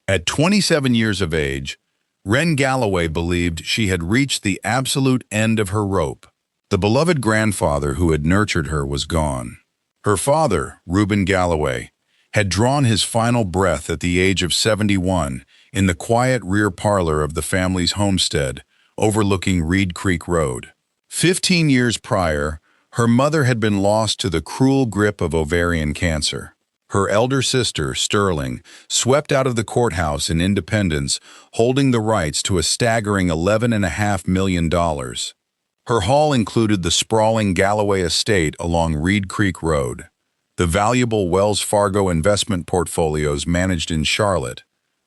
At 27 years of age, Wren Galloway believed she had reached the absolute end of her rope. The beloved grandfather who had nurtured her was gone. Her father, Ruben Galloway, had drawn his final breath at the age of 71 in the quiet rear parlor of the family's homestead overlooking Reed Creek Road. 15 years prior, her mother had been lost to the cruel grip of ovarian cancer. Her elder sister, Sterling, swept out of the courthouse in Independence, holding the rights to a staggering $11.5 million. Her haul included the sprawling Galloway estate along Reed Creek Road, the valuable Wells Fargo investment portfolios managed in Charlotte,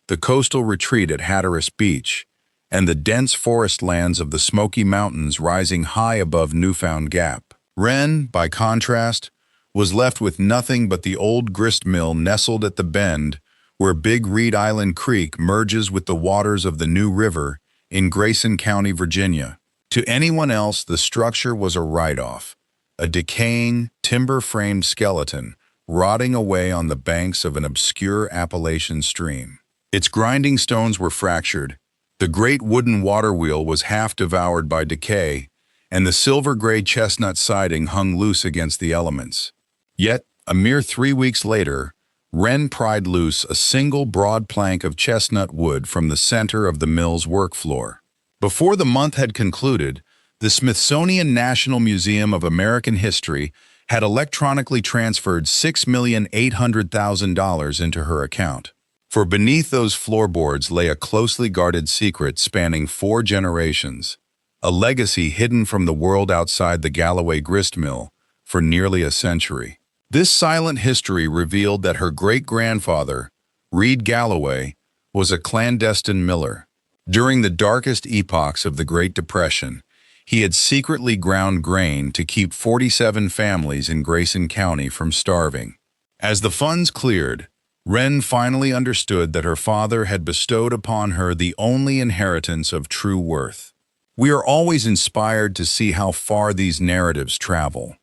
the coastal retreat at Hatteras Beach, and the dense forest lands of the Smoky Mountains rising high above Newfound Gap. Wren, by contrast, was left with nothing but the old gristmill nestled at the bend where Big Reed Island Creek merges with the waters of the New River in Grayson County, Virginia. To anyone else, the structure was a write-off, a decaying, timber-framed skeleton rotting away on the banks of an obscure Appalachian stream. Its grinding stones were fractured, the great wooden water wheel was half devoured by decay, and the silver-gray chestnut siding hung loose against the elements. Yet, a mere 3 weeks later, Wren pried loose a single broad plank of chestnut wood from the center of the mill's work floor. Before the month had concluded, the Smithsonian National Museum of American History had electronically transferred $6,800,000 into her account. For beneath those floorboards lay a closely guarded secret spanning 4 generations, a legacy hidden from the world outside the Galloway gristmill for nearly a century. This silent history revealed that her great-grandfather, Reed Galloway, was a clandestine miller. During the darkest epochs of the Great Depression, he had secretly ground grain to keep 47 families in Grayson County from starving. As the funds cleared, Wren finally understood that her father had bestowed upon her the only inheritance of true worth. We are always inspired to see how far these narratives travel.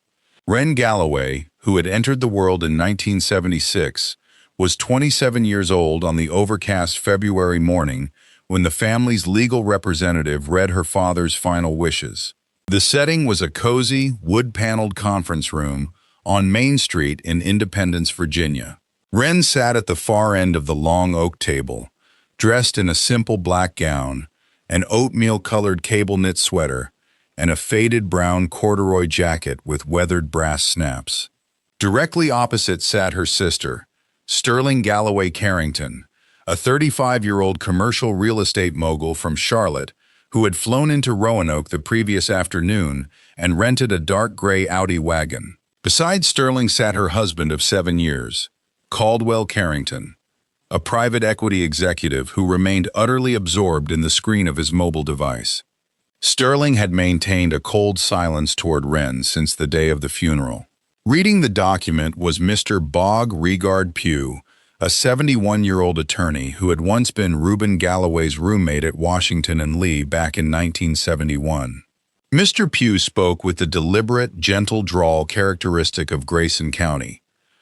Wren Galloway, who had entered the world in 1976, was 27 years old on the overcast February morning when the family's legal representative read her father's final wishes. The setting was a cozy, wood-paneled conference room on Main Street in Independence, Virginia. Wren sat at the far end of the long oak table, dressed in a simple black gown, an oatmeal-colored cable-knit sweater, and a faded brown corduroy jacket with weathered brass snaps. Directly opposite sat her sister, Sterling Galloway Carrington, a 35-year-old commercial real estate mogul from Charlotte who had flown into Roanoke the previous afternoon and rented a dark gray Audi wagon. Beside Sterling sat her husband of 7 years, Caldwell Carrington, a private equity executive who remained utterly absorbed in the screen of his mobile device. Sterling had maintained a cold silence toward Wren since the day of the funeral. Reading the document was Mr. Bog Regard Pugh, a 71-year-old attorney who had once been Ruben Galloway's roommate at Washington and Lee back in 1971. Mr. Pugh spoke with the deliberate, gentle drawl characteristic of Grayson County,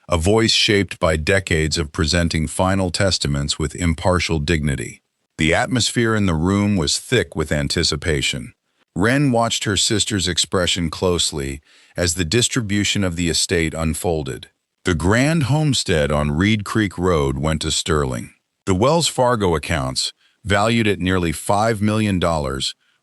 a voice shaped by decades of presenting final testaments with impartial dignity. The atmosphere in the room was thick with anticipation. Wren watched her sister's expression closely as the distribution of the estate unfolded. The grand homestead on Reed Creek Road went to Sterling. The Wells Fargo accounts, valued at nearly $5 million,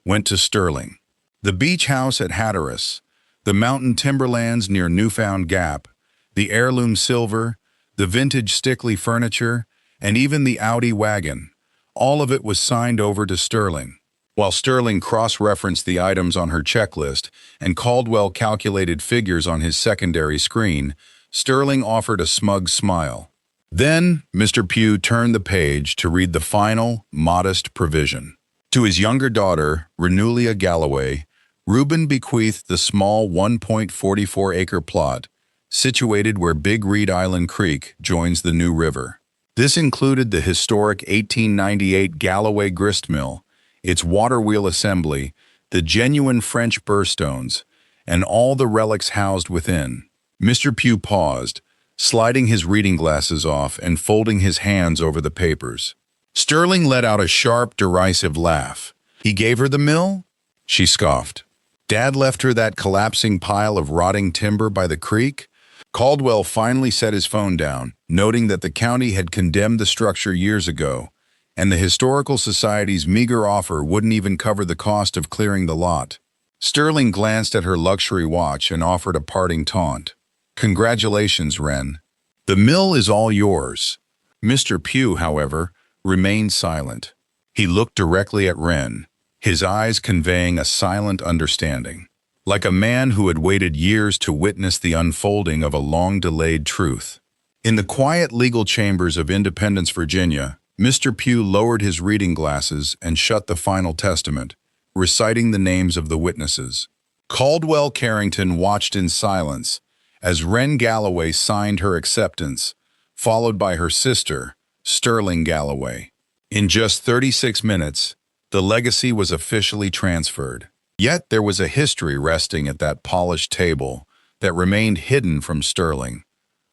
went to Sterling. The beach house at Hatteras, the mountain timberlands near Newfound Gap, the heirloom silver, the vintage Stickley furniture, and even the Audi wagon, all of it was signed over to Sterling. While Sterling cross-referenced the items on her checklist and Caldwell calculated figures on his secondary screen, Sterling offered a smug smile. Then, Mr. Pugh turned the page to read the final, modest provision. To his younger daughter, Renulia Galloway, Ruben bequeathed the small 1.44-acre plot, situated where Big Reed Island Creek joins the New River. This included the historic 1898 Galloway gristmill, its water wheel assembly, the genuine French burrstones, and all the relics housed within. Mr. Pugh paused, sliding his reading glasses off and folding his hands over the papers. Sterling let out a sharp, derisive laugh. He gave her the mill? She scoffed. Dad left her that collapsing pile of rotting timber by the creek? Caldwell finally set his phone down, noting that the county had condemned the structure years ago, and the Historical Society's meager offer wouldn't even cover the cost of clearing the lot. Sterling glanced at her luxury watch and offered a parting taunt. Congratulations, Wren. The mill is all yours. Mr. Pugh, however, remained silent. He looked directly at Wren, his eyes conveying a silent understanding, like a man who had waited years to witness the unfolding of a long-delayed truth. In the quiet legal chambers of Independence, Virginia, Mr. Pugh lowered his reading glasses and shut the final testament, reciting the names of the witnesses. Caldwell Carrington watched in silence as Wren Galloway signed her acceptance, followed by her sister, Sterling Galloway. In just 36 minutes, the legacy was officially transferred. Yet there was a history resting at that polished table that remained hidden from Sterling,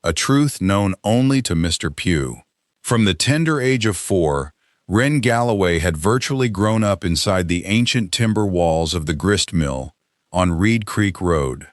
a truth known only to Mr. Pugh. From the tender age of 4, Wren Galloway had virtually grown up inside the ancient timber walls of the grist mill on Reed Creek Road.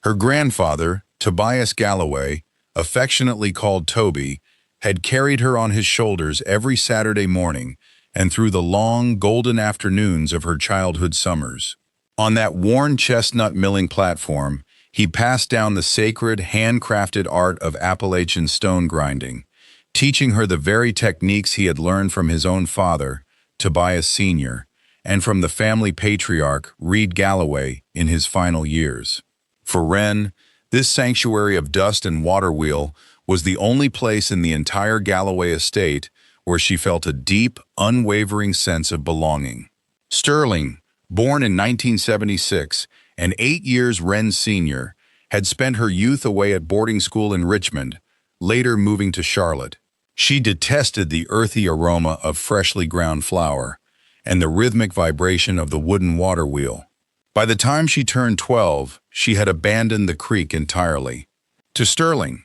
Her grandfather, Tobias Galloway, affectionately called Toby, had carried her on his shoulders every Saturday morning and through the long, golden afternoons of her childhood summers. On that worn chestnut milling platform, he passed down the sacred, handcrafted art of Appalachian stone grinding, teaching her the very techniques he had learned from his own father, Tobias Sr., and from the family patriarch, Reed Galloway, in his final years. For Wren, this sanctuary of dust and water wheel was the only place in the entire Galloway estate where she felt a deep, unwavering sense of belonging. Sterling, born in 1976 and 8 years Wren's senior, had spent her youth away at boarding school in Richmond, later moving to Charlotte. She detested the earthy aroma of freshly ground flour and the rhythmic vibration of the wooden water wheel. By the time she turned 12, she had abandoned the creek entirely. To Sterling,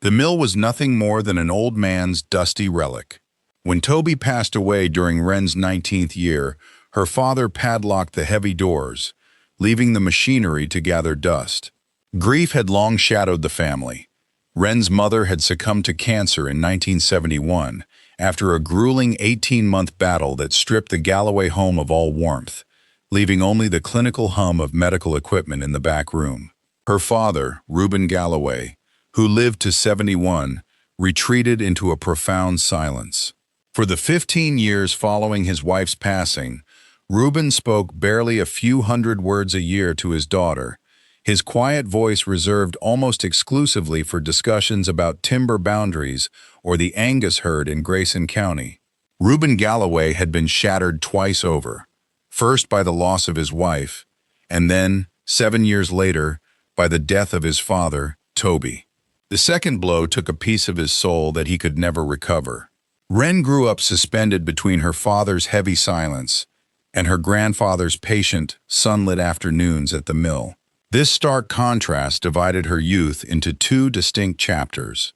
the mill was nothing more than an old man's dusty relic. When Toby passed away during Wren's 19th year, her father padlocked the heavy doors, leaving the machinery to gather dust. Grief had long shadowed the family. Wren's mother had succumbed to cancer in 1971 after a grueling 18-month battle that stripped the Galloway home of all warmth, leaving only the clinical hum of medical equipment in the back room. Her father, Ruben Galloway, who lived to 71, retreated into a profound silence. For the 15 years following his wife's passing, Ruben spoke barely a few hundred words a year to his daughter, his quiet voice reserved almost exclusively for discussions about timber boundaries or the Angus herd in Grayson County. Ruben Galloway had been shattered twice over, first by the loss of his wife, and then, 7 years later, by the death of his father, Toby. The second blow took a piece of his soul that he could never recover. Wren grew up suspended between her father's heavy silence and her grandfather's patient, sunlit afternoons at the mill. This stark contrast divided her youth into 2 distinct chapters: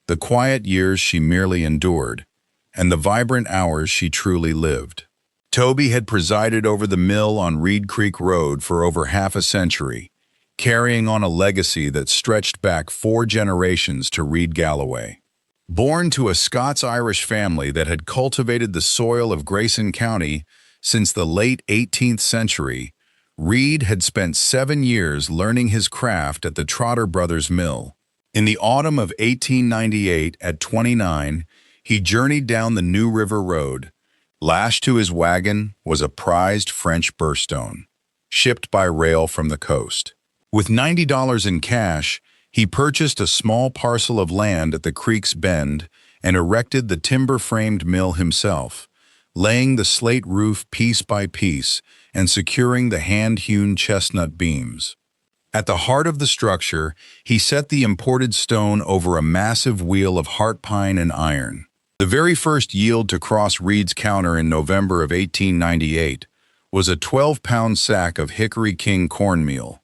the quiet years she merely endured, and the vibrant hours she truly lived. Toby had presided over the mill on Reed Creek Road for over half a century, carrying on a legacy that stretched back 4 generations to Reed Galloway. Born to a Scots-Irish family that had cultivated the soil of Grayson County since the late 18th century, Reed had spent 7 years learning his craft at the Trotter Brothers Mill. In the autumn of 1898, at 29, he journeyed down the New River Road. Lashed to his wagon was a prized French burstone, shipped by rail from the coast. With $90 in cash, he purchased a small parcel of land at the creek's bend and erected the timber-framed mill himself, laying the slate roof piece by piece and securing the hand-hewn chestnut beams. At the heart of the structure, he set the imported stone over a massive wheel of heart pine and iron. The very first yield to cross Reed's counter in November of 1898 was a 12-pound sack of Hickory King cornmeal,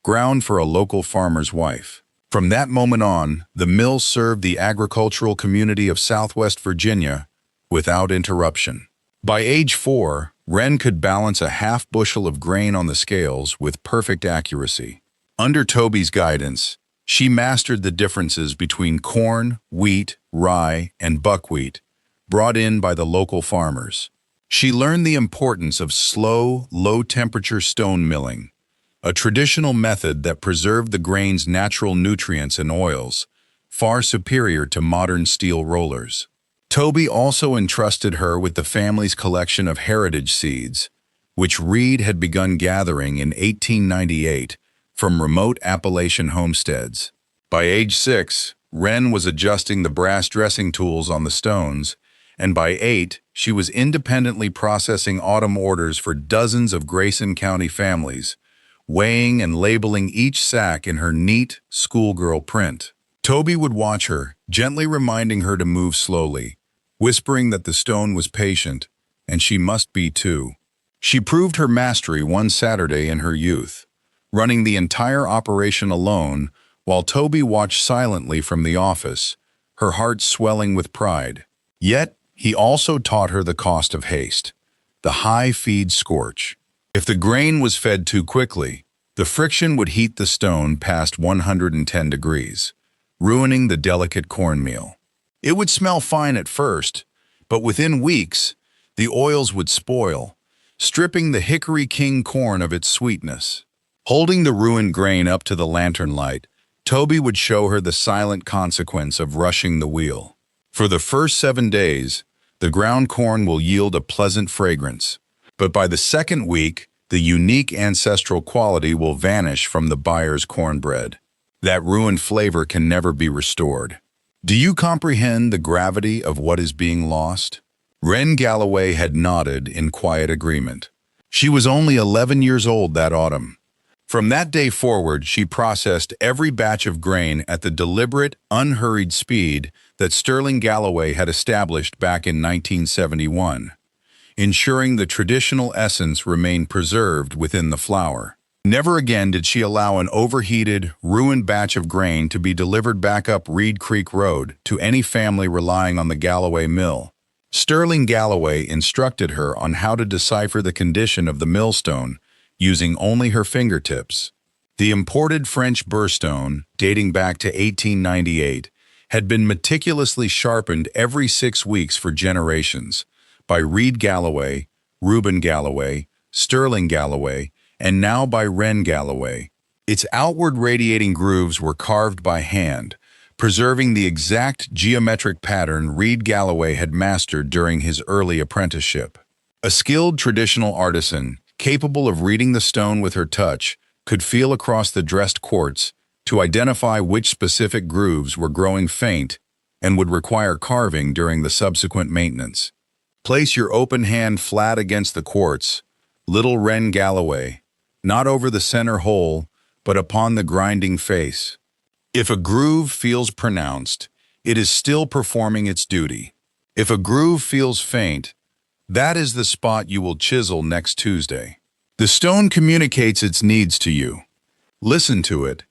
ground for a local farmer's wife. From that moment on, the mill served the agricultural community of Southwest Virginia without interruption. By age 4, Wren could balance a half bushel of grain on the scales with perfect accuracy. Under Toby's guidance, she mastered the differences between corn, wheat, rye, and buckwheat, brought in by the local farmers. She learned the importance of slow, low-temperature stone milling, a traditional method that preserved the grain's natural nutrients and oils, far superior to modern steel rollers. Toby also entrusted her with the family's collection of heritage seeds, which Reed had begun gathering in 1898 from remote Appalachian homesteads. By age 6, Wren was adjusting the brass dressing tools on the stones, and by 8, she was independently processing autumn orders for dozens of Grayson County families, weighing and labeling each sack in her neat, schoolgirl print. Toby would watch her, gently reminding her to move slowly, whispering that the stone was patient, and she must be too. She proved her mastery one Saturday in her youth, running the entire operation alone while Toby watched silently from the office, her heart swelling with pride. Yet, he also taught her the cost of haste, the high feed scorch. If the grain was fed too quickly, the friction would heat the stone past 110 degrees, ruining the delicate cornmeal. It would smell fine at first, but within weeks, the oils would spoil, stripping the Hickory King corn of its sweetness. Holding the ruined grain up to the lantern light, Toby would show her the silent consequence of rushing the wheel. For the first 7 days, the ground corn will yield a pleasant fragrance, but by the second week, the unique ancestral quality will vanish from the buyer's cornbread. That ruined flavor can never be restored. Do you comprehend the gravity of what is being lost? Wren Galloway had nodded in quiet agreement. She was only 11 years old that autumn. From that day forward, she processed every batch of grain at the deliberate, unhurried speed that Sterling Galloway had established back in 1971, ensuring the traditional essence remained preserved within the flour. Never again did she allow an overheated, ruined batch of grain to be delivered back up Reed Creek Road to any family relying on the Galloway mill. Sterling Galloway instructed her on how to decipher the condition of the millstone using only her fingertips. The imported French burrstone, dating back to 1898, had been meticulously sharpened every 6 weeks for generations by Reed Galloway, Ruben Galloway, Sterling Galloway, and now by Wren Galloway. Its outward radiating grooves were carved by hand, preserving the exact geometric pattern Reed Galloway had mastered during his early apprenticeship. A skilled traditional artisan, capable of reading the stone with her touch, could feel across the dressed quartz to identify which specific grooves were growing faint and would require carving during the subsequent maintenance. Place your open hand flat against the quartz, little Wren Galloway, not over the center hole, but upon the grinding face. If a groove feels pronounced, it is still performing its duty. If a groove feels faint, that is the spot you will chisel next Tuesday. The stone communicates its needs to you. Listen to it,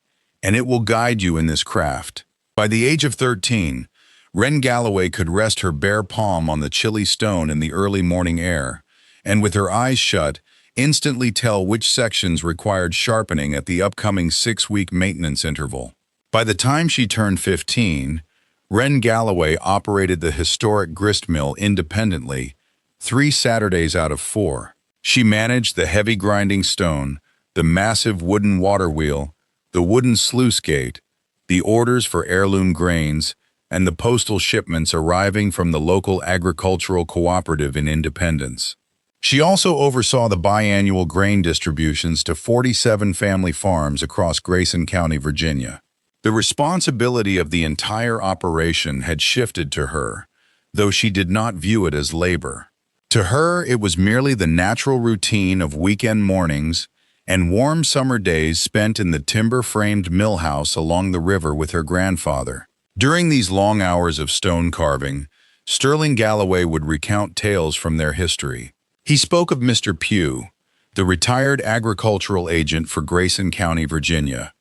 and it will guide you in this craft. By the age of 13, Wren Galloway could rest her bare palm on the chilly stone in the early morning air, and with her eyes shut, instantly tell which sections required sharpening at the upcoming 6-week maintenance interval. By the time she turned 15, Wren Galloway operated the historic gristmill independently, 3 Saturdays out of 4. She managed the heavy grinding stone, the massive wooden water wheel, the wooden sluice gate, the orders for heirloom grains, and the postal shipments arriving from the local agricultural cooperative in Independence. She also oversaw the biannual grain distributions to 47 family farms across Grayson County, Virginia. The responsibility of the entire operation had shifted to her, though she did not view it as labor. To her, it was merely the natural routine of weekend mornings and warm summer days spent in the timber-framed mill house along the river with her grandfather. During these long hours of stone carving, Sterling Galloway would recount tales from their history. He spoke of Mr. Pugh, the retired agricultural agent for Grayson County, Virginia,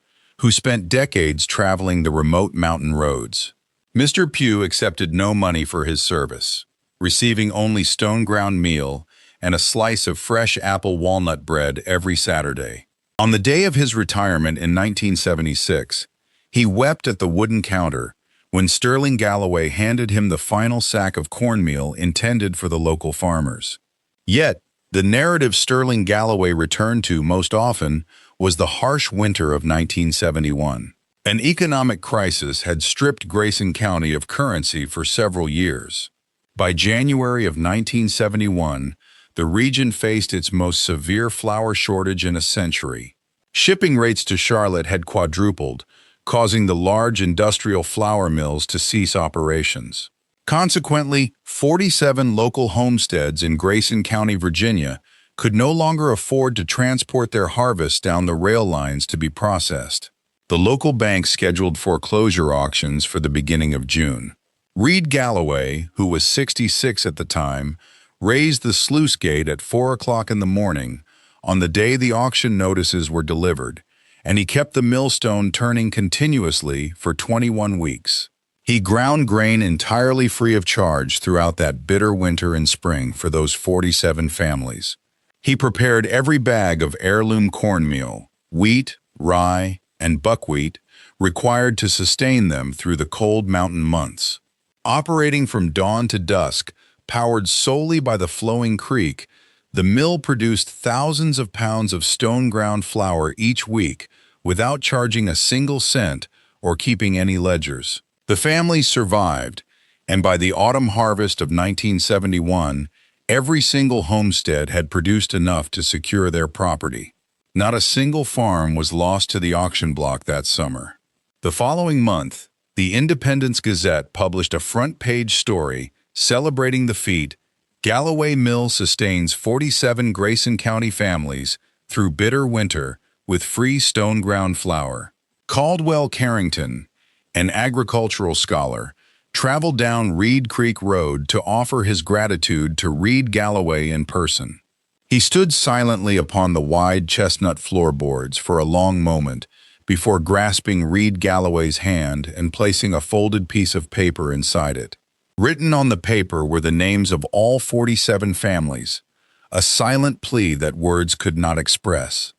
who spent decades traveling the remote mountain roads. Mr. Pugh accepted no money for his service, receiving only stone-ground meal and a slice of fresh apple walnut bread every Saturday. On the day of his retirement in 1976, he wept at the wooden counter when Sterling Galloway handed him the final sack of cornmeal intended for the local farmers. Yet, the narrative Sterling Galloway returned to most often was the harsh winter of 1971. An economic crisis had stripped Grayson County of currency for several years. By January of 1971, the region faced its most severe flour shortage in a century. Shipping rates to Charlotte had quadrupled, causing the large industrial flour mills to cease operations. Consequently, 47 local homesteads in Grayson County, Virginia, could no longer afford to transport their harvests down the rail lines to be processed. The local bank scheduled foreclosure auctions for the beginning of June. Reed Galloway, who was 66 at the time, raised the sluice gate at 4 o'clock in the morning on the day the auction notices were delivered, and he kept the millstone turning continuously for 21 weeks. He ground grain entirely free of charge throughout that bitter winter and spring for those 47 families. He prepared every bag of heirloom cornmeal, wheat, rye, and buckwheat required to sustain them through the cold mountain months. Operating from dawn to dusk, powered solely by the flowing creek, the mill produced thousands of pounds of stone-ground flour each week without charging a single cent or keeping any ledgers. The families survived, and by the autumn harvest of 1971, every single homestead had produced enough to secure their property. Not a single farm was lost to the auction block that summer. The following month, the Independence Gazette published a front-page story celebrating the feat. Galloway Mill sustains 47 Grayson County families through bitter winter with free stone-ground flour. Caldwell Carrington, an agricultural scholar, traveled down Reed Creek Road to offer his gratitude to Reed Galloway in person. He stood silently upon the wide chestnut floorboards for a long moment before grasping Reed Galloway's hand and placing a folded piece of paper inside it. Written on the paper were the names of all 47 families, a silent plea that words could not express.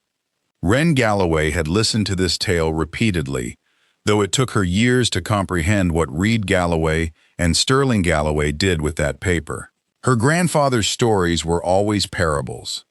Wren Galloway had listened to this tale repeatedly, though it took her years to comprehend what Reed Galloway and Sterling Galloway did with that paper. Her grandfather's stories were always parables.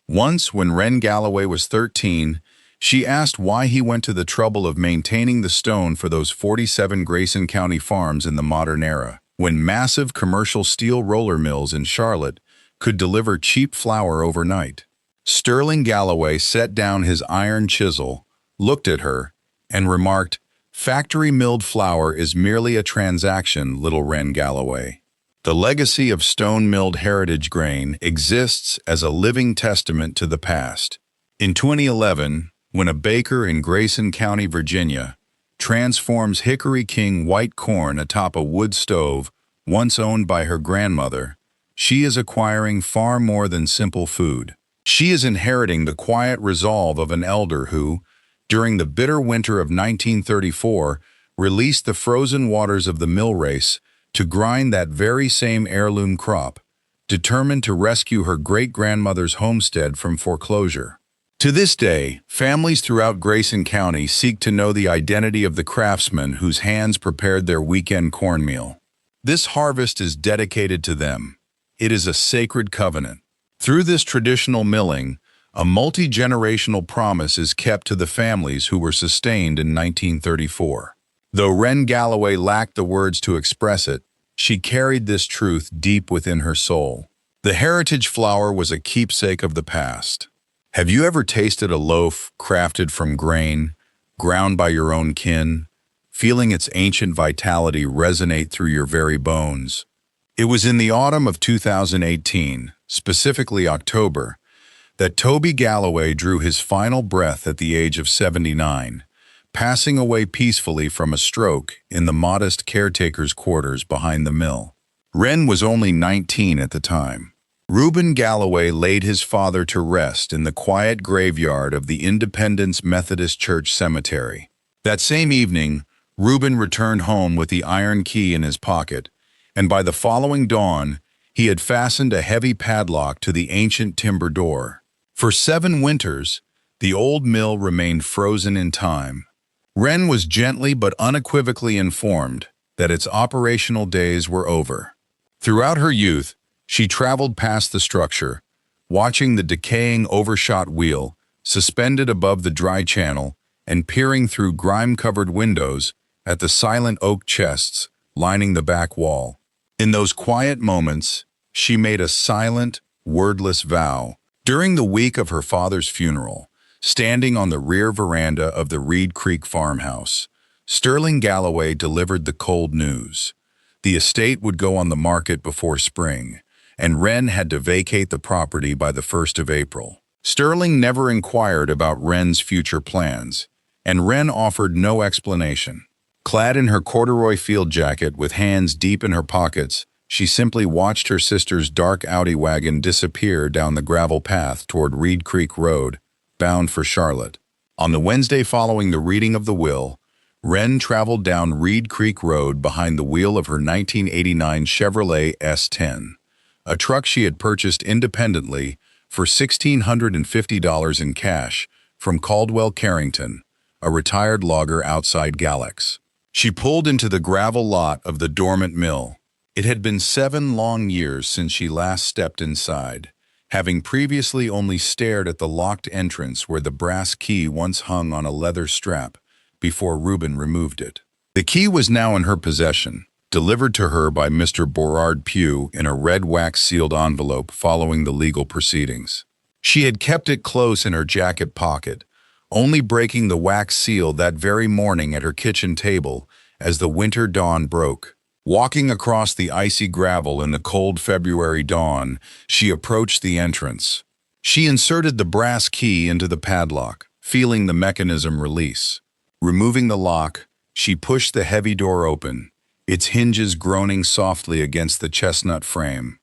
Once, when Wren Galloway was 13, she asked why he went to the trouble of maintaining the stone for those 47 Grayson County farms in the modern era, when massive commercial steel roller mills in Charlotte could deliver cheap flour overnight. Sterling Galloway set down his iron chisel, looked at her, and remarked, "Factory-milled flour is merely a transaction, little Wren Galloway." The legacy of stone-milled heritage grain exists as a living testament to the past. In 2011, when a baker in Grayson County, Virginia, transforms Hickory King white corn atop a wood stove once owned by her grandmother, she is acquiring far more than simple food. She is inheriting the quiet resolve of an elder who, during the bitter winter of 1934, released the frozen waters of the mill race to grind that very same heirloom crop, determined to rescue her great-grandmother's homestead from foreclosure. To this day, families throughout Grayson County seek to know the identity of the craftsmen whose hands prepared their weekend cornmeal. This harvest is dedicated to them. It is a sacred covenant. Through this traditional milling, a multi-generational promise is kept to the families who were sustained in 1934. Though Wren Galloway lacked the words to express it, she carried this truth deep within her soul. The heritage flour was a keepsake of the past. Have you ever tasted a loaf crafted from grain, ground by your own kin, feeling its ancient vitality resonate through your very bones? It was in the autumn of 2018, specifically October, that Toby Galloway drew his final breath at the age of 79, passing away peacefully from a stroke in the modest caretaker's quarters behind the mill. Wren was only 19 at the time. Ruben Galloway laid his father to rest in the quiet graveyard of the Independence Methodist Church Cemetery. That same evening, Ruben returned home with the iron key in his pocket, and by the following dawn, He had fastened a heavy padlock to the ancient timber door. For 7 winters, the old mill remained frozen in time. Wren was gently but unequivocally informed that its operational days were over. Throughout her youth, she traveled past the structure, watching the decaying overshot wheel suspended above the dry channel and peering through grime-covered windows at the silent oak chests lining the back wall. In those quiet moments, she made a silent, wordless vow. During the week of her father's funeral, standing on the rear veranda of the Reed Creek farmhouse, Sterling Galloway delivered the cold news. The estate would go on the market before spring, and Wren had to vacate the property by the 1st of April. Sterling never inquired about Wren's future plans, and Wren offered no explanation. Clad in her corduroy field jacket with hands deep in her pockets, she simply watched her sister's dark Audi wagon disappear down the gravel path toward Reed Creek Road, bound for Charlotte. On the Wednesday following the reading of the will, Wren traveled down Reed Creek Road behind the wheel of her 1989 Chevrolet S10, a truck she had purchased independently for $1,650 in cash from Caldwell Carrington, a retired logger outside Galax. She pulled into the gravel lot of the dormant mill. It had been 7 long years since she last stepped inside, having previously only stared at the locked entrance where the brass key once hung on a leather strap before Ruben removed it. The key was now in her possession, delivered to her by Mr. Borard Pugh in a red wax-sealed envelope following the legal proceedings. She had kept it close in her jacket pocket, only breaking the wax seal that very morning at her kitchen table as the winter dawn broke. Walking across the icy gravel in the cold February dawn, she approached the entrance. She inserted the brass key into the padlock, feeling the mechanism release. Removing the lock, she pushed the heavy door open, its hinges groaning softly against the chestnut frame.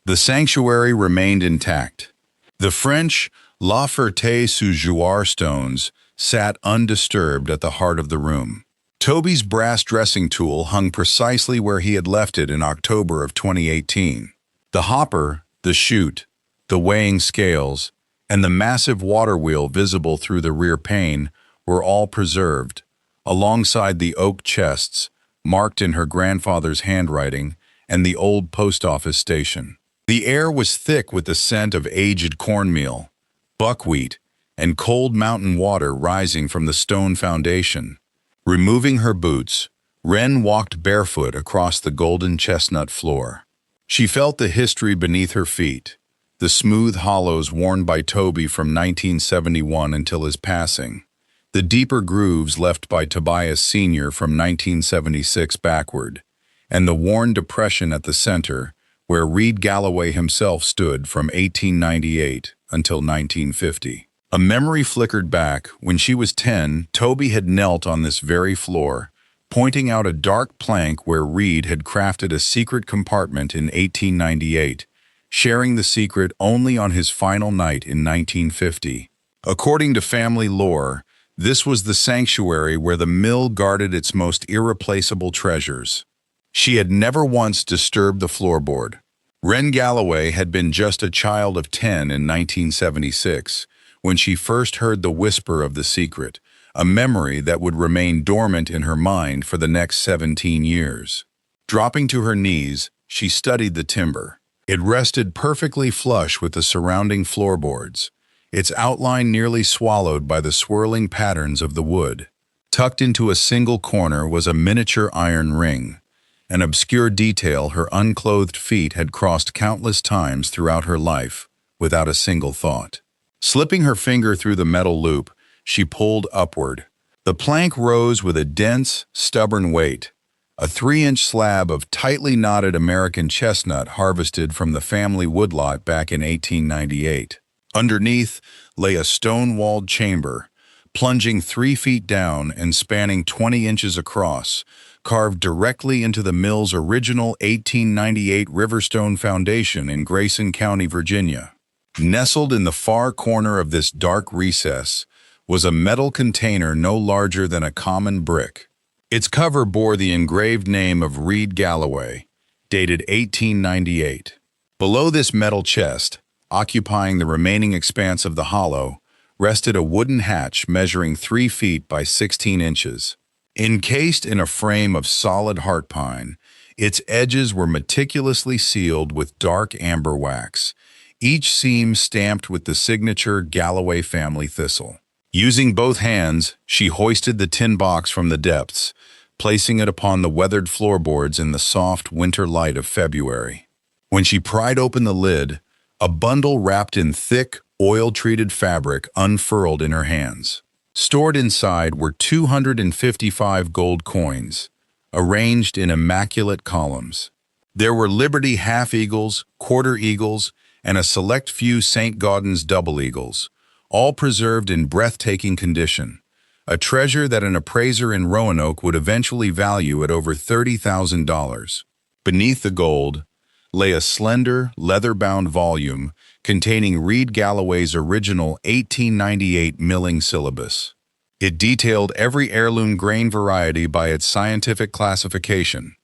The sanctuary remained intact. The French La Ferté sous Jouarre stones sat undisturbed at the heart of the room. Toby's brass dressing tool hung precisely where he had left it in October of 2018. The hopper, the chute, the weighing scales, and the massive water wheel visible through the rear pane were all preserved, alongside the oak chests, marked in her grandfather's handwriting, and the old post office station. The air was thick with the scent of aged cornmeal, buckwheat, and cold mountain water rising from the stone foundation. Removing her boots, Wren walked barefoot across the golden chestnut floor. She felt the history beneath her feet, the smooth hollows worn by Toby from 1971 until his passing, the deeper grooves left by Tobias Sr. from 1976 backward, and the worn depression at the center, where Reed Galloway himself stood from 1898 until 1950. A memory flickered back. When she was 10, Toby had knelt on this very floor, pointing out a dark plank where Reed had crafted a secret compartment in 1898, sharing the secret only on his final night in 1950. According to family lore, this was the sanctuary where the mill guarded its most irreplaceable treasures. She had never once disturbed the floorboard. Wren Galloway had been just a child of 10 in 1976 when she first heard the whisper of the secret, a memory that would remain dormant in her mind for the next 17 years. Dropping to her knees, she studied the timber. It rested perfectly flush with the surrounding floorboards, its outline nearly swallowed by the swirling patterns of the wood. Tucked into a single corner was a miniature iron ring, an obscure detail her unclothed feet had crossed countless times throughout her life, without a single thought. Slipping her finger through the metal loop, she pulled upward. The plank rose with a dense, stubborn weight, a 3-inch slab of tightly knotted American chestnut harvested from the family woodlot back in 1898. Underneath lay a stone-walled chamber, plunging 3 feet down and spanning 20 inches across, carved directly into the mill's original 1898 Riverstone foundation in Grayson County, Virginia. Nestled in the far corner of this dark recess was a metal container no larger than a common brick. Its cover bore the engraved name of Reed Galloway, dated 1898. Below this metal chest, occupying the remaining expanse of the hollow, rested a wooden hatch measuring 3 feet by 16 inches. Encased in a frame of solid heart pine, its edges were meticulously sealed with dark amber wax, each seam stamped with the signature Galloway family thistle. Using both hands, she hoisted the tin box from the depths, placing it upon the weathered floorboards in the soft winter light of February. When she pried open the lid, a bundle wrapped in thick, oil-treated fabric unfurled in her hands. Stored inside were 255 gold coins, arranged in immaculate columns. There were Liberty half-eagles, quarter-eagles, and a select few St. Gaudens double-eagles, all preserved in breathtaking condition, a treasure that an appraiser in Roanoke would eventually value at over $30,000. Beneath the gold lay a slender, leather-bound volume containing Reed Galloway's original 1898 milling syllabus. It detailed every heirloom grain variety by its scientific classification,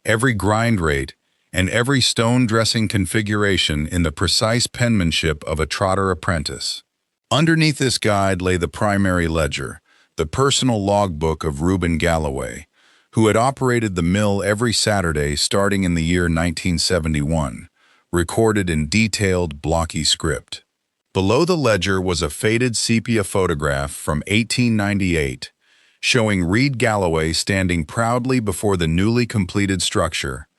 every grind rate, and every stone dressing configuration in the precise penmanship of a trotter apprentice. Underneath this guide lay the primary ledger, the personal logbook of Ruben Galloway, who had operated the mill every Saturday starting in the year 1971, recorded in detailed, blocky script. Below the ledger was a faded sepia photograph from 1898, showing Reed Galloway standing proudly before the newly completed structure,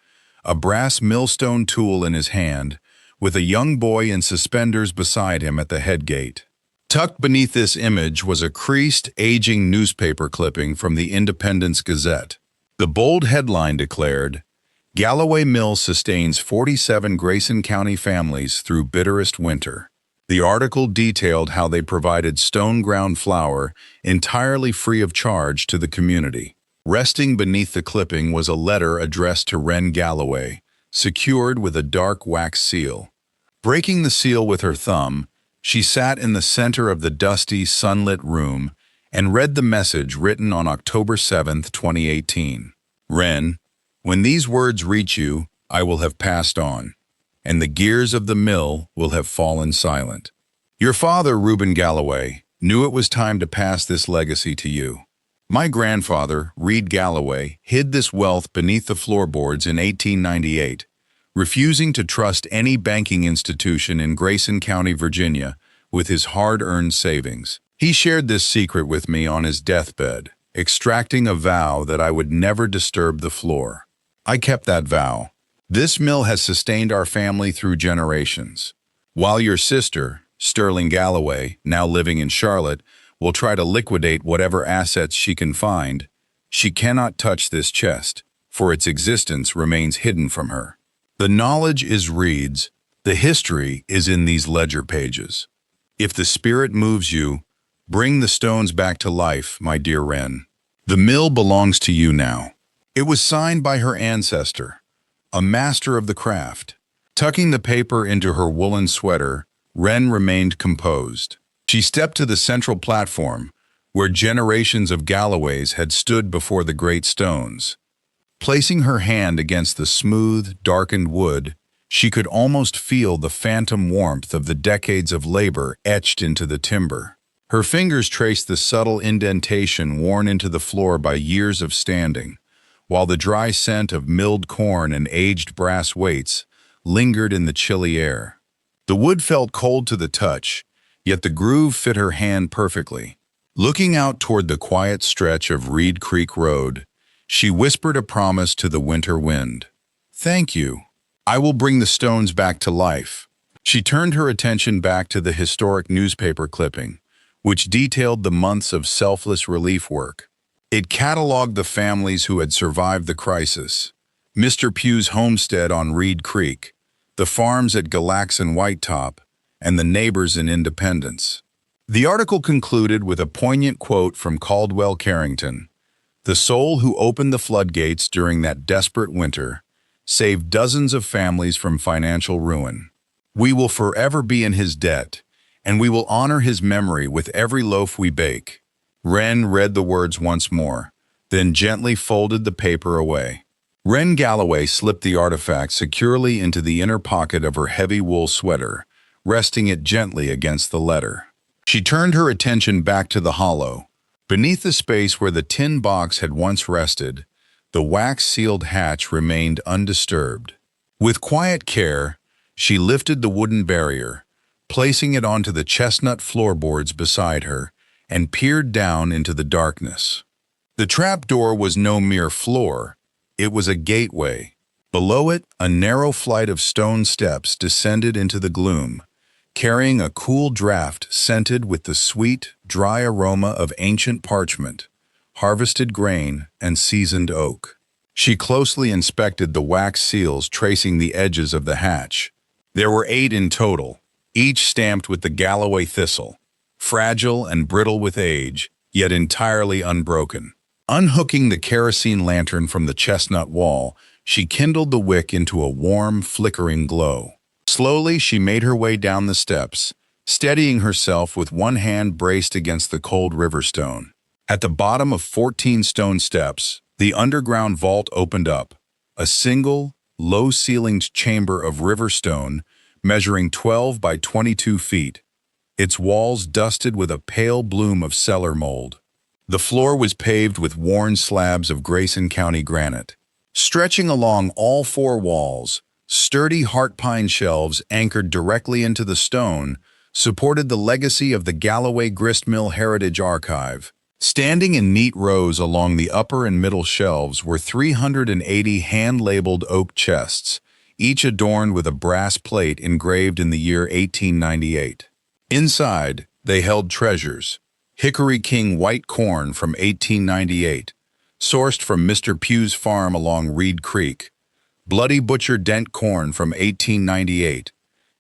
a brass millstone tool in his hand, with a young boy in suspenders beside him at the head gate. Tucked beneath this image was a creased, aging newspaper clipping from the Independence Gazette. The bold headline declared, "Galloway Mill sustains 47 Grayson County families through bitterest winter." The article detailed how they provided stone-ground flour entirely free of charge to the community. Resting beneath the clipping was a letter addressed to Ruben Galloway, secured with a dark wax seal. Breaking the seal with her thumb, she sat in the center of the dusty, sunlit room and read the message written on October 7, 2018. "Ren, when these words reach you, I will have passed on, and the gears of the mill will have fallen silent. Your father, Ruben Galloway, knew it was time to pass this legacy to you. My grandfather, Reed Galloway, hid this wealth beneath the floorboards in 1898, refusing to trust any banking institution in Grayson County, Virginia, with his hard-earned savings. He shared this secret with me on his deathbed, extracting a vow that I would never disturb the floor. I kept that vow. This mill has sustained our family through generations. While your sister, Sterling Galloway, now living in Charlotte, will try to liquidate whatever assets she can find, she cannot touch this chest, for its existence remains hidden from her. The knowledge is Reed's, the history is in these ledger pages. If the spirit moves you, bring the stones back to life, my dear Ren. The mill belongs to you now." It was signed by her ancestor, a master of the craft. Tucking the paper into her woolen sweater, Ren remained composed. She stepped to the central platform, where generations of Galloways had stood before the great stones. Placing her hand against the smooth, darkened wood, she could almost feel the phantom warmth of the decades of labor etched into the timber. Her fingers traced the subtle indentation worn into the floor by years of standing, while the dry scent of milled corn and aged brass weights lingered in the chilly air. The wood felt cold to the touch, yet the groove fit her hand perfectly. Looking out toward the quiet stretch of Reed Creek Road, she whispered a promise to the winter wind. "Thank you. I will bring the stones back to life." She turned her attention back to the historic newspaper clipping, which detailed the months of selfless relief work. It cataloged the families who had survived the crisis: Mr. Pugh's homestead on Reed Creek, the farms at Galax and Whitetop, and the neighbors in Independence. The article concluded with a poignant quote from Caldwell Carrington: "The soul who opened the floodgates during that desperate winter saved dozens of families from financial ruin. We will forever be in his debt, and we will honor his memory with every loaf we bake." Ren read the words once more, then gently folded the paper away. Wren Galloway slipped the artifact securely into the inner pocket of her heavy wool sweater, resting it gently against the letter. She turned her attention back to the hollow. Beneath the space where the tin box had once rested, the wax-sealed hatch remained undisturbed. With quiet care, she lifted the wooden barrier, placing it onto the chestnut floorboards beside her, and peered down into the darkness. The trapdoor was no mere floor, it was a gateway. Below it, a narrow flight of stone steps descended into the gloom, carrying a cool draft scented with the sweet, dry aroma of ancient parchment, harvested grain, and seasoned oak. She closely inspected the wax seals tracing the edges of the hatch. There were 8 in total, each stamped with the Galloway thistle, fragile and brittle with age, yet entirely unbroken. Unhooking the kerosene lantern from the chestnut wall, she kindled the wick into a warm, flickering glow. Slowly, she made her way down the steps, steadying herself with one hand braced against the cold river stone. At the bottom of 14 stone steps, the underground vault opened up, a single, low-ceilinged chamber of river stone measuring 12 by 22 feet, its walls dusted with a pale bloom of cellar mold. The floor was paved with worn slabs of Grayson County granite. Stretching along all 4 walls, sturdy heart pine shelves anchored directly into the stone supported the legacy of the Galloway Gristmill Heritage Archive. Standing in neat rows along the upper and middle shelves were 380 hand-labeled oak chests, each adorned with a brass plate engraved in the year 1898. Inside, they held treasures: Hickory King white corn from 1898, sourced from Mr. Pugh's farm along Reed Creek, Bloody Butcher Dent corn from 1898,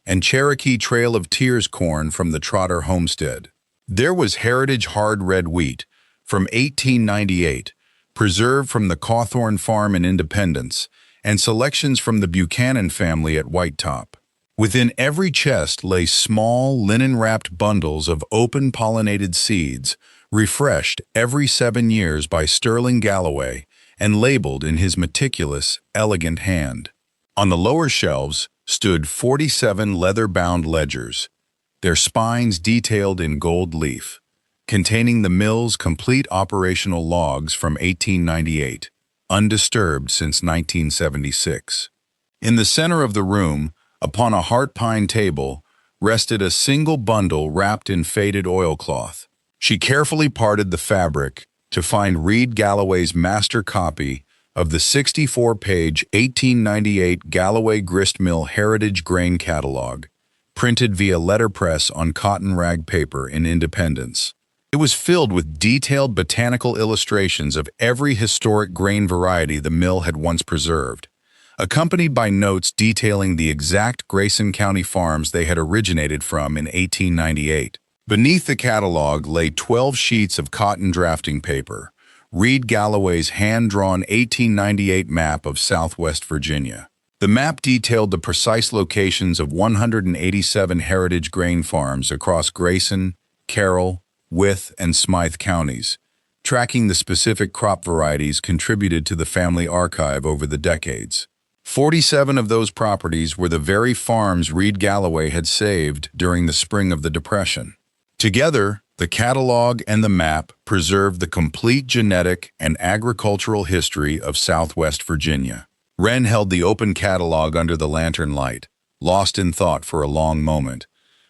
and Cherokee Trail of Tears corn from the Trotter homestead. There was heritage hard red wheat from 1898, preserved from the Cawthorn farm in Independence, and selections from the Buchanan family at White Top. Within every chest lay small, linen-wrapped bundles of open-pollinated seeds, refreshed every 7 years by Sterling Galloway and labeled in his meticulous, elegant hand. On the lower shelves stood 47 leather-bound ledgers, their spines detailed in gold leaf, containing the mill's complete operational logs from 1898, undisturbed since 1976. In the center of the room, upon a heart pine table, rested a single bundle wrapped in faded oilcloth. She carefully parted the fabric to find Reed Galloway's master copy of the 64-page 1898 Galloway Gristmill Heritage Grain Catalog, printed via letterpress on cotton rag paper in Independence. It was filled with detailed botanical illustrations of every historic grain variety the mill had once preserved, accompanied by notes detailing the exact Grayson County farms they had originated from in 1898. Beneath the catalog lay 12 sheets of cotton drafting paper, Reed Galloway's hand-drawn 1898 map of Southwest Virginia. The map detailed the precise locations of 187 heritage grain farms across Grayson, Carroll, Wythe, and Smythe counties, tracking the specific crop varieties contributed to the family archive over the decades. 47 of those properties were the very farms Reed Galloway had saved during the spring of the Depression. Together, the catalog and the map preserved the complete genetic and agricultural history of Southwest Virginia. Wren held the open catalog under the lantern light, lost in thought for a long moment,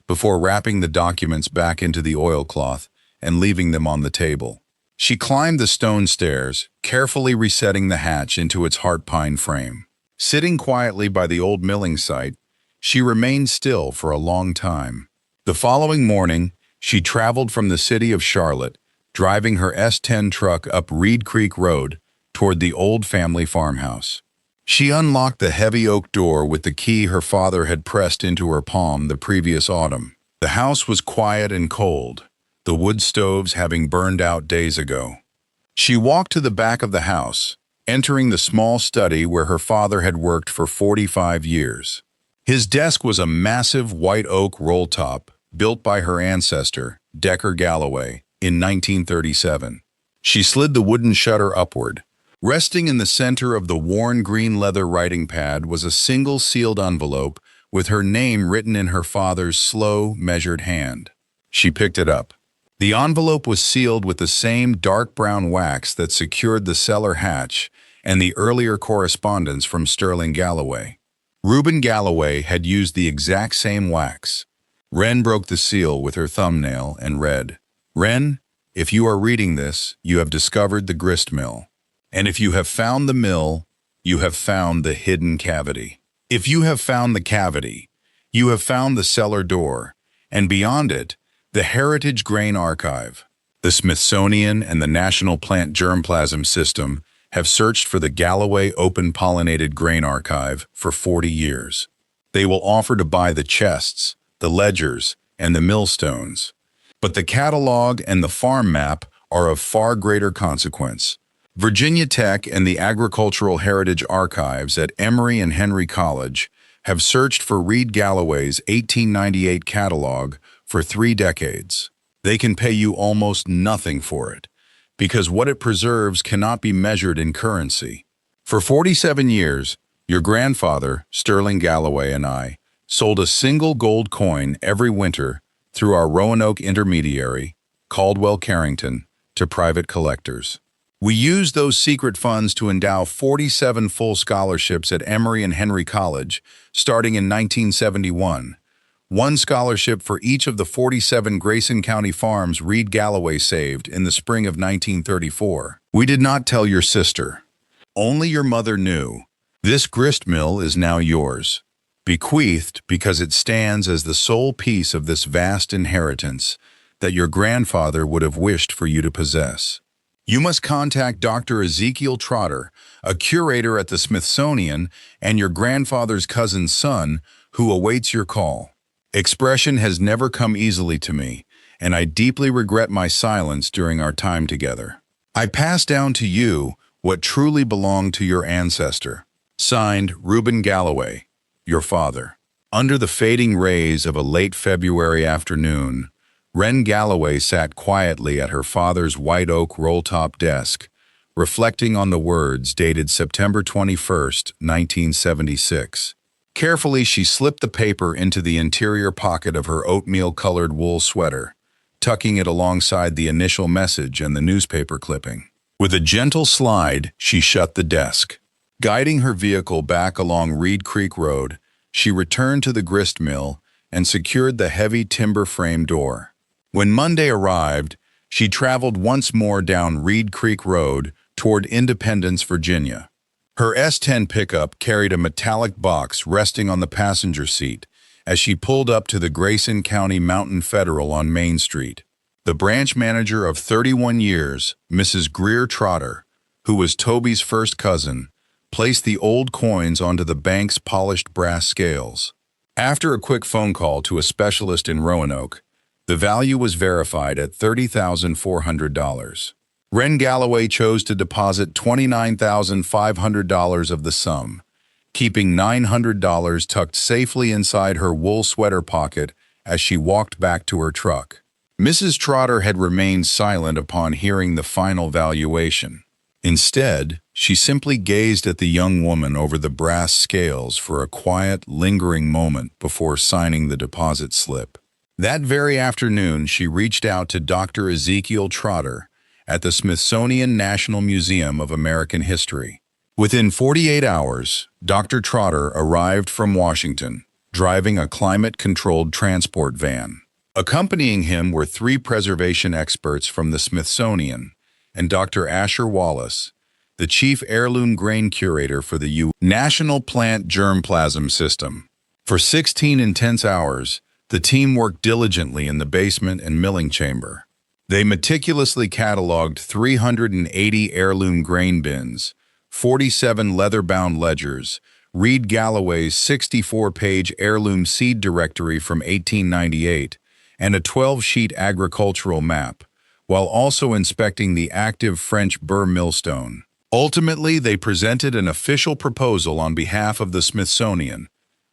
before wrapping the documents back into the oilcloth and leaving them on the table. She climbed the stone stairs, carefully resetting the hatch into its heart pine frame. Sitting quietly by the old milling site, she remained still for a long time. The following morning, she traveled from the city of Charlotte, driving her S10 truck up Reed Creek Road toward the old family farmhouse. She unlocked the heavy oak door with the key her father had pressed into her palm the previous autumn. The house was quiet and cold, the wood stoves having burned out days ago. She walked to the back of the house, entering the small study where her father had worked for 45 years. His desk was a massive white oak roll-top built by her ancestor, Decker Galloway, in 1937. She slid the wooden shutter upward, Resting in the center of the worn green leather writing pad was a single sealed envelope with her name written in her father's slow, measured hand. She picked it up. The envelope was sealed with the same dark brown wax that secured the cellar hatch and the earlier correspondence from Sterling Galloway. Ruben Galloway had used the exact same wax. Wren broke the seal with her thumbnail and read, "Wren, if you are reading this, you have discovered the grist mill. And if you have found the mill, you have found the hidden cavity. If you have found the cavity, you have found the cellar door, and beyond it, the Heritage Grain Archive." The Smithsonian and the National Plant Germplasm System have searched for the Galloway Open-Pollinated Grain Archive for 40 years. They will offer to buy the chests, the ledgers, and the millstones. But the catalog and the farm map are of far greater consequence. Virginia Tech and the Agricultural Heritage Archives at Emory and Henry College have searched for Reed Galloway's 1898 catalog for 3 decades. They can pay you almost nothing for it, because what it preserves cannot be measured in currency. For 47 years, your grandfather, Sterling Galloway, and I sold a single gold coin every winter through our Roanoke intermediary, Caldwell Carrington, to private collectors. We used those secret funds to endow 47 full scholarships at Emory and Henry College, starting in 1971. One scholarship for each of the 47 Grayson County farms Reed Galloway saved in the spring of 1934. We did not tell your sister. Only your mother knew. This grist mill is now yours, bequeathed because it stands as the sole piece of this vast inheritance that your grandfather would have wished for you to possess. You must contact Dr. Ezekiel Trotter, a curator at the Smithsonian and your grandfather's cousin's son, who awaits your call. Expression has never come easily to me, and I deeply regret my silence during our time together. I pass down to you what truly belonged to your ancestor. Signed, Ruben Galloway, your father. Under the fading rays of a late February afternoon, Wren Galloway sat quietly at her father's white oak roll-top desk, reflecting on the words dated September 21st, 1976. Carefully, she slipped the paper into the interior pocket of her oatmeal-colored wool sweater, tucking it alongside the initial message and the newspaper clipping. With a gentle slide, she shut the desk. Guiding her vehicle back along Reed Creek Road, she returned to the grist mill and secured the heavy timber frame door. When Monday arrived, she traveled once more down Reed Creek Road toward Independence, Virginia. Her S10 pickup carried a metallic box resting on the passenger seat as she pulled up to the Grayson County Mountain Federal on Main Street. The branch manager of 31 years, Mrs. Greer Trotter, who was Toby's first cousin, placed the old coins onto the bank's polished brass scales. After a quick phone call to a specialist in Roanoke, the value was verified at $30,400. Wren Galloway chose to deposit $29,500 of the sum, keeping $900 tucked safely inside her wool sweater pocket as she walked back to her truck. Mrs. Trotter had remained silent upon hearing the final valuation. Instead, she simply gazed at the young woman over the brass scales for a quiet, lingering moment before signing the deposit slip. That very afternoon, she reached out to Dr. Ezekiel Trotter at the Smithsonian National Museum of American History. Within 48 hours, Dr. Trotter arrived from Washington, driving a climate-controlled transport van. Accompanying him were 3 preservation experts from the Smithsonian and Dr. Asher Wallace, the chief heirloom grain curator for the National Plant Germplasm System. For 16 intense hours, the team worked diligently in the basement and milling chamber. They meticulously cataloged 380 heirloom grain bins, 47 leather-bound ledgers, Reed Galloway's 64-page heirloom seed directory from 1898, and a 12-sheet agricultural map, while also inspecting the active French burr millstone. Ultimately, they presented an official proposal on behalf of the Smithsonian,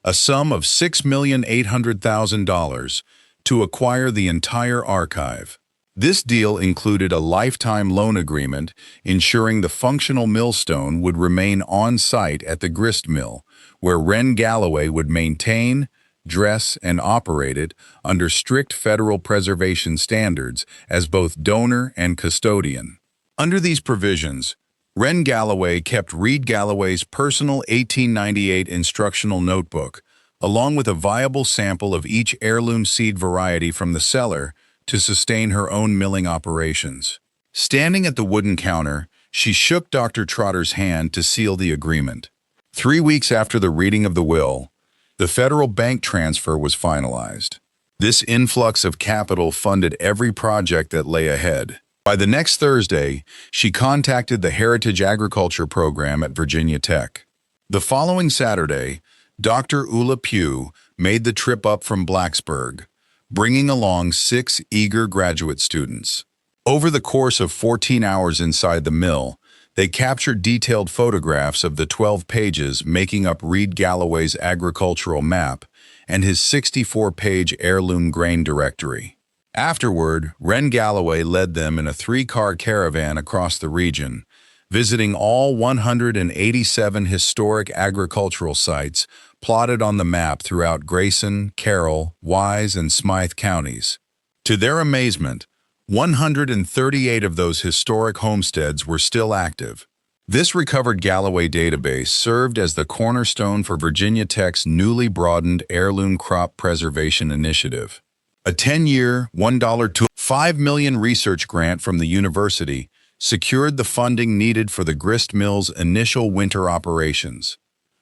a sum of $6,800,000 to acquire the entire archive. This deal included a lifetime loan agreement ensuring the functional millstone would remain on site at the grist mill, where Ruben Galloway would maintain, dress, and operate it under strict federal preservation standards as both donor and custodian. Under these provisions, Ruben Galloway kept Reed Galloway's personal 1898 instructional notebook, along with a viable sample of each heirloom seed variety from the cellar to sustain her own milling operations. Standing at the wooden counter, she shook Dr. Trotter's hand to seal the agreement. 3 weeks after the reading of the will, the federal bank transfer was finalized. This influx of capital funded every project that lay ahead. By the next Thursday, she contacted the Heritage Agriculture Program at Virginia Tech. The following Saturday, Dr. Ulla Pugh made the trip up from Blacksburg, bringing along 6 eager graduate students. Over the course of 14 hours inside the mill, they captured detailed photographs of the 12 pages making up Reed Galloway's agricultural map and his 64-page heirloom grain directory. Afterward, Ruben Galloway led them in a 3-car caravan across the region, visiting all 187 historic agricultural sites plotted on the map throughout Grayson, Carroll, Wise, and Smythe counties. To their amazement, 138 of those historic homesteads were still active. This recovered Galloway database served as the cornerstone for Virginia Tech's newly broadened Heirloom Crop Preservation Initiative. A 10-year, $1 to $5 million research grant from the university secured the funding needed for the grist mill's initial winter operations,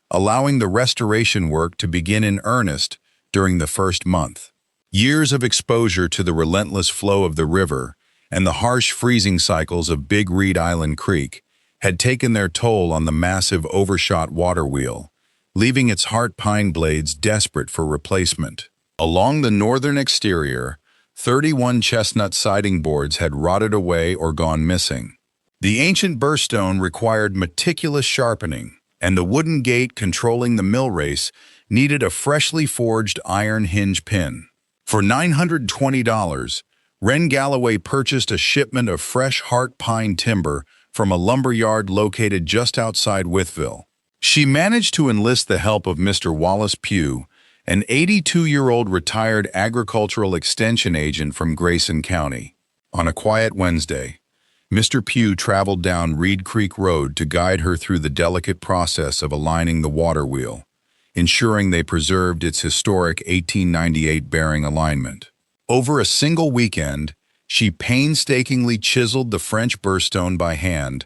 allowing the restoration work to begin in earnest during the first month. Years of exposure to the relentless flow of the river and the harsh freezing cycles of Big Reed Island Creek had taken their toll on the massive overshot water wheel, leaving its heart pine blades desperate for replacement. Along the northern exterior, 31 chestnut siding boards had rotted away or gone missing. The ancient burstone required meticulous sharpening, and the wooden gate controlling the mill race needed a freshly forged iron hinge pin. For $920, Ruben Galloway purchased a shipment of fresh heart pine timber from a lumber yard located just outside Wytheville. She managed to enlist the help of Mr. Wallace Pugh, an 82-year-old retired agricultural extension agent from Grayson County. On a quiet Wednesday, Mr. Pugh traveled down Reed Creek Road to guide her through the delicate process of aligning the water wheel, ensuring they preserved its historic 1898 bearing alignment. Over a single weekend, she painstakingly chiseled the French burstone by hand,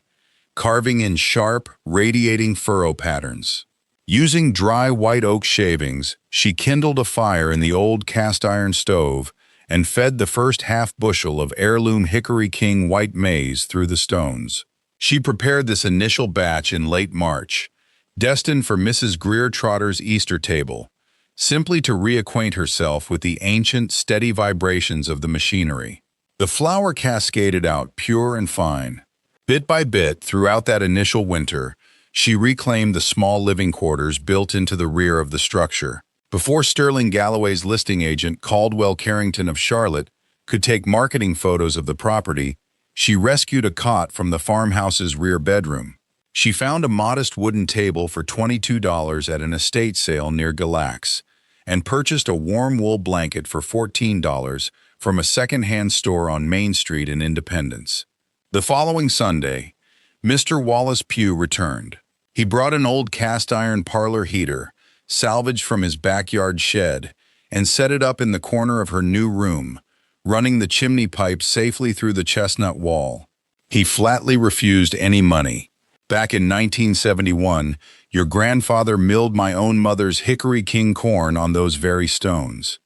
carving in sharp, radiating furrow patterns. Using dry white oak shavings, she kindled a fire in the old cast-iron stove and fed the first half-bushel of heirloom Hickory King white maize through the stones. She prepared this initial batch in late March, destined for Mrs. Greer Trotter's Easter table, simply to reacquaint herself with the ancient, steady vibrations of the machinery. The flour cascaded out pure and fine. Bit by bit, throughout that initial winter, she reclaimed the small living quarters built into the rear of the structure. Before Sterling Galloway's listing agent, Caldwell Carrington of Charlotte, could take marketing photos of the property, she rescued a cot from the farmhouse's rear bedroom. She found a modest wooden table for $22 at an estate sale near Galax, and purchased a warm wool blanket for $14 from a second-hand store on Main Street in Independence. The following Sunday, Mr. Wallace Pugh returned. He brought an old cast-iron parlor heater, salvaged from his backyard shed, and set it up in the corner of her new room, running the chimney pipe safely through the chestnut wall. He flatly refused any money. Back in 1971, your grandfather milled my own mother's Hickory King corn on those very stones,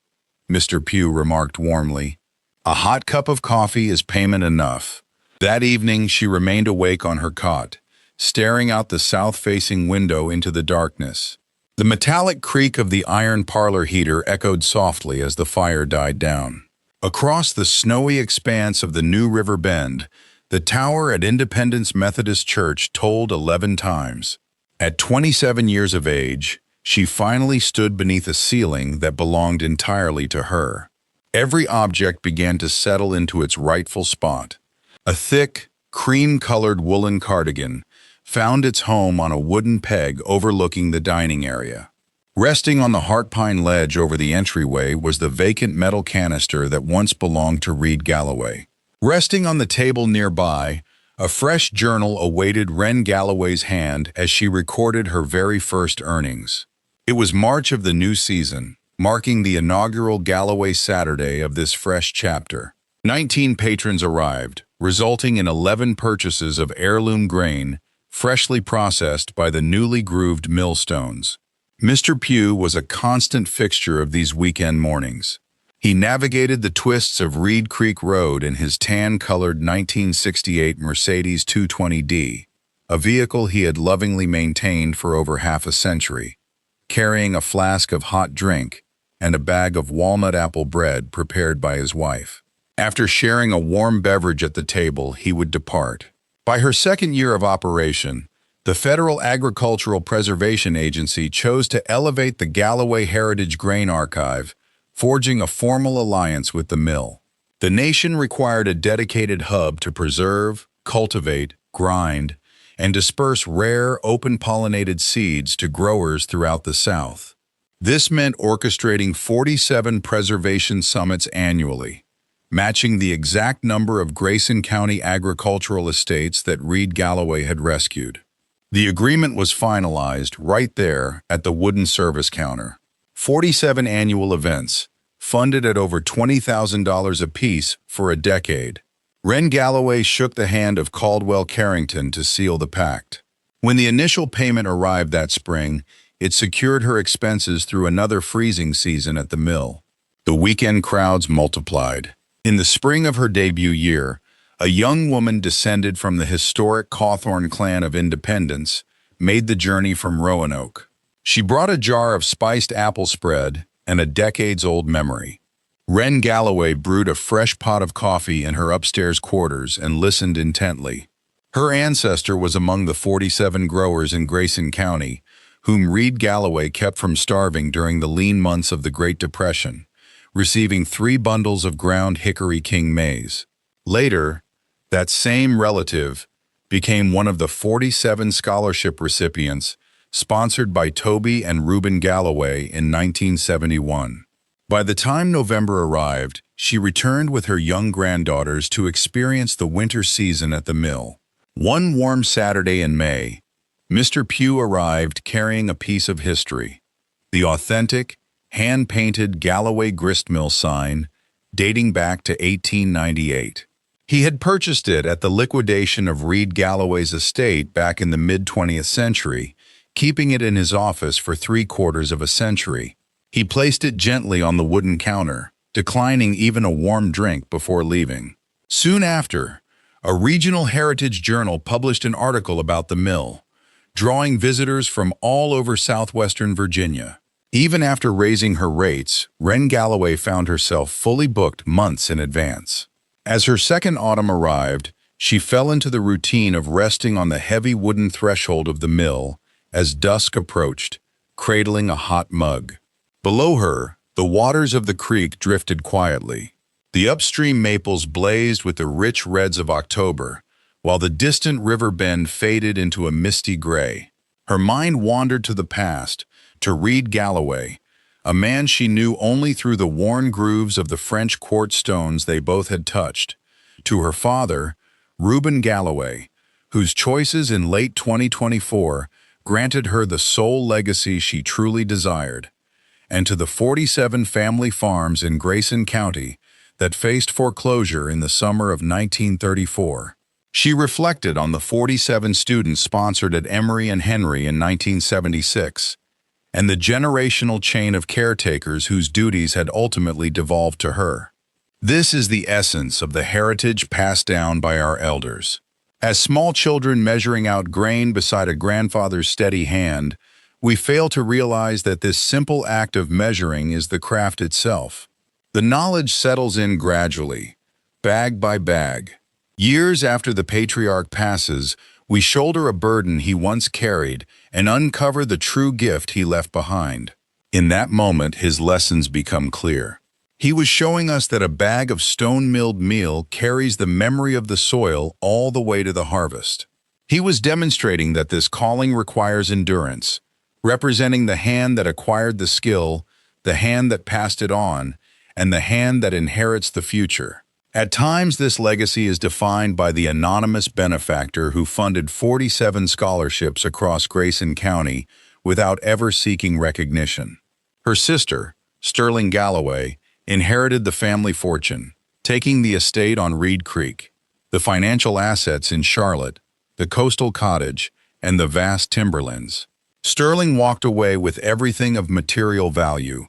Mr. Pugh remarked warmly. A hot cup of coffee is payment enough. That evening, she remained awake on her cot, staring out the south-facing window into the darkness. The metallic creak of the iron parlor heater echoed softly as the fire died down. Across the snowy expanse of the New River Bend, the tower at Independence Methodist Church tolled 11 times. At 27 years of age, she finally stood beneath a ceiling that belonged entirely to her. Every object began to settle into its rightful spot. A thick, cream-colored woolen cardigan found its home on a wooden peg overlooking the dining area. Resting on the heart pine ledge over the entryway was the vacant metal canister that once belonged to Reed Galloway. Resting on the table nearby, a fresh journal awaited Wren Galloway's hand as she recorded her very first earnings. It was March of the new season, marking the inaugural Galloway Saturday of this fresh chapter. 19 patrons arrived, resulting in 11 purchases of heirloom grain, freshly processed by the newly grooved millstones. Mr. Pugh was a constant fixture of these weekend mornings. He navigated the twists of Reed Creek Road in his tan-colored 1968 Mercedes 220D, a vehicle he had lovingly maintained for over half a century, carrying a flask of hot drink and a bag of walnut apple bread prepared by his wife. After sharing a warm beverage at the table, he would depart. By her second year of operation, the Federal Agricultural Preservation Agency chose to elevate the Galloway Heritage Grain Archive, forging a formal alliance with the mill. The nation required a dedicated hub to preserve, cultivate, grind, and disperse rare, open-pollinated seeds to growers throughout the South. This meant orchestrating 47 preservation summits annually, matching the exact number of Grayson County agricultural estates that Reed Galloway had rescued. The agreement was finalized right there at the wooden service counter. 47 annual events, funded at over $20,000 apiece for a decade. Wren Galloway shook the hand of Caldwell Carrington to seal the pact. When the initial payment arrived that spring, it secured her expenses through another freezing season at the mill. The weekend crowds multiplied. In the spring of her debut year, a young woman descended from the historic Cawthorn clan of Independence made the journey from Roanoke. She brought a jar of spiced apple spread and a decades-old memory. Wren Galloway brewed a fresh pot of coffee in her upstairs quarters and listened intently. Her ancestor was among the 47 growers in Grayson County, whom Reed Galloway kept from starving during the lean months of the Great Depression, receiving 3 bundles of ground Hickory King maize. Later, that same relative became one of the 47 scholarship recipients sponsored by Toby and Ruben Galloway in 1971. By the time November arrived, she returned with her young granddaughters to experience the winter season at the mill. One warm Saturday in May, Mr. Pugh arrived carrying a piece of history, the authentic, hand-painted Galloway gristmill sign dating back to 1898. He had purchased it at the liquidation of Reed Galloway's estate back in the mid-20th century, keeping it in his office for 3/4 of a century. He placed it gently on the wooden counter, declining even a warm drink before leaving. Soon after, a regional heritage journal published an article about the mill, drawing visitors from all over southwestern Virginia. Even after raising her rates, Wren Galloway found herself fully booked months in advance. As her second autumn arrived, she fell into the routine of resting on the heavy wooden threshold of the mill as dusk approached, cradling a hot mug. Below her, the waters of the creek drifted quietly. The upstream maples blazed with the rich reds of October, while the distant river bend faded into a misty gray. Her mind wandered to the past, to Reed Galloway, a man she knew only through the worn grooves of the French quartz stones they both had touched, to her father, Ruben Galloway, whose choices in late 2024 granted her the sole legacy she truly desired, and to the 47 family farms in Grayson County that faced foreclosure in the summer of 1934. She reflected on the 47 students sponsored at Emory and Henry in 1976, and the generational chain of caretakers whose duties had ultimately devolved to her. This is the essence of the heritage passed down by our elders. As small children measuring out grain beside a grandfather's steady hand, we fail to realize that this simple act of measuring is the craft itself. The knowledge settles in gradually, bag by bag. Years after the patriarch passes, we shoulder a burden he once carried and uncover the true gift he left behind. In that moment, his lessons become clear. He was showing us that a bag of stone-milled meal carries the memory of the soil all the way to the harvest. He was demonstrating that this calling requires endurance, representing the hand that acquired the skill, the hand that passed it on, and the hand that inherits the future. At times, this legacy is defined by the anonymous benefactor who funded 47 scholarships across Grayson County without ever seeking recognition. Her sister, Sterling Galloway, inherited the family fortune, taking the estate on Reed Creek, the financial assets in Charlotte, the coastal cottage, and the vast timberlands. Sterling walked away with everything of material value,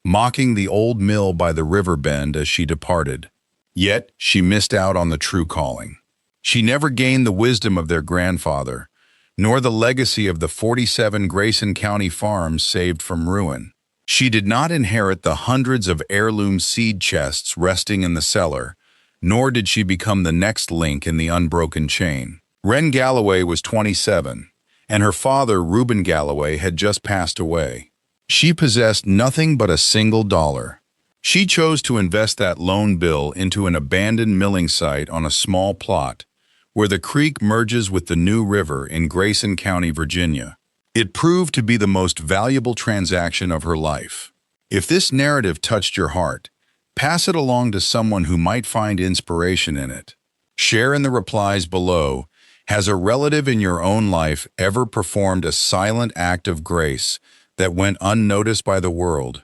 mocking the old mill by the river bend as she departed. Yet, she missed out on the true calling. She never gained the wisdom of their grandfather, nor the legacy of the 47 Grayson County farms saved from ruin. She did not inherit the hundreds of heirloom seed chests resting in the cellar, nor did she become the next link in the unbroken chain. Ruben Galloway was 27, and her father, Ruben Galloway, had just passed away. She possessed nothing but a single dollar. She chose to invest that loan bill into an abandoned milling site on a small plot, where the creek merges with the New River in Grayson County, Virginia. It proved to be the most valuable transaction of her life. If this narrative touched your heart, pass it along to someone who might find inspiration in it. Share in the replies below. Has a relative in your own life ever performed a silent act of grace that went unnoticed by the world?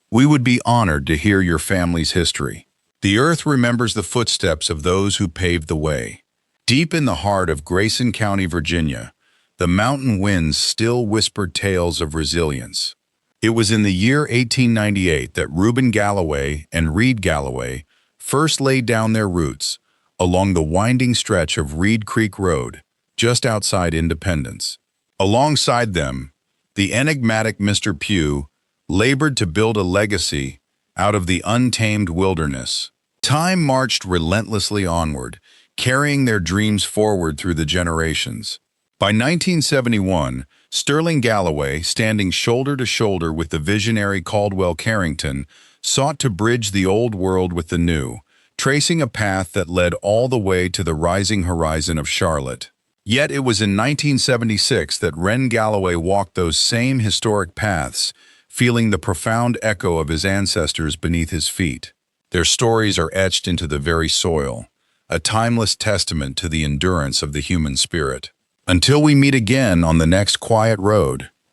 We would be honored to hear your family's history. The earth remembers the footsteps of those who paved the way. Deep in the heart of Grayson County, Virginia, the mountain winds still whispered tales of resilience. It was in the year 1898 that Ruben Galloway and Reed Galloway first laid down their roots along the winding stretch of Reed Creek Road, just outside Independence. Alongside them, the enigmatic Mr. Pugh labored to build a legacy out of the untamed wilderness. Time marched relentlessly onward, carrying their dreams forward through the generations. By 1971, Sterling Galloway, standing shoulder to shoulder with the visionary Caldwell Carrington, sought to bridge the old world with the new, tracing a path that led all the way to the rising horizon of Charlotte. Yet it was in 1976 that Ruben Galloway walked those same historic paths, feeling the profound echo of his ancestors beneath his feet. Their stories are etched into the very soil, a timeless testament to the endurance of the human spirit. Until we meet again on the next quiet road,